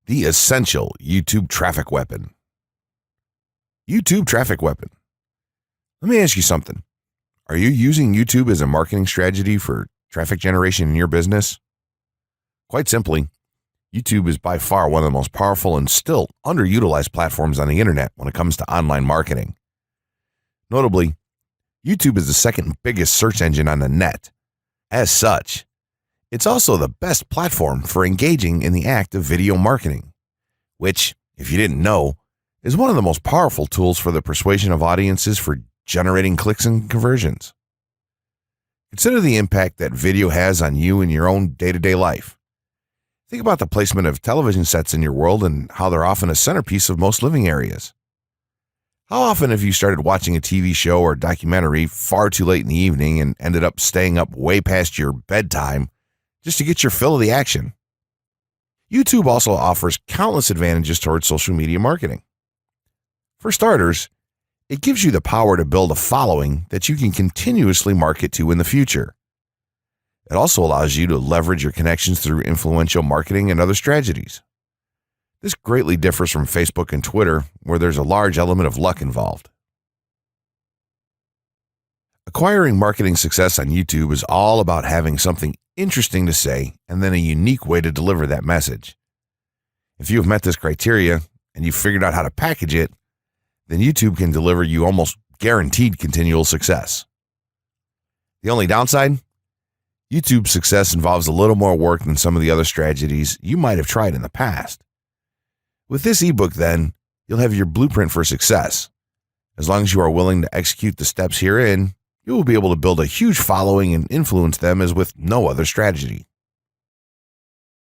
The essential YouTube traffic weapon. YouTube traffic weapon. Let me ask you something. Are you using YouTube as a marketing strategy for traffic generation in your business? Quite simply, YouTube is by far one of the most powerful and still underutilized platforms on the internet when it comes to online marketing. Notably, YouTube is the second biggest search engine on the net. As such, it's also the best platform for engaging in the act of video marketing, which, if you didn't know, is one of the most powerful tools for the persuasion of audiences for generating clicks and conversions. Consider the impact that video has on you in your own day-to-day life. Think about the placement of television sets in your world and how they're often a centerpiece of most living areas. How often have you started watching a TV show or documentary far too late in the evening and ended up staying up way past your bedtime just to get your fill of the action? YouTube also offers countless advantages towards social media marketing. For starters, it gives you the power to build a following that you can continuously market to in the future. It also allows you to leverage your connections through influential marketing and other strategies. This greatly differs from Facebook and Twitter, where there's a large element of luck involved. Acquiring marketing success on YouTube is all about having something interesting to say and then a unique way to deliver that message. If you have met this criteria and you've figured out how to package it, then YouTube can deliver you almost guaranteed continual success. The only downside? YouTube's success involves a little more work than some of the other strategies you might have tried in the past. With this ebook, then, you'll have your blueprint for success. As long as you are willing to execute the steps herein, you will be able to build a huge following and influence them as with no other strategy.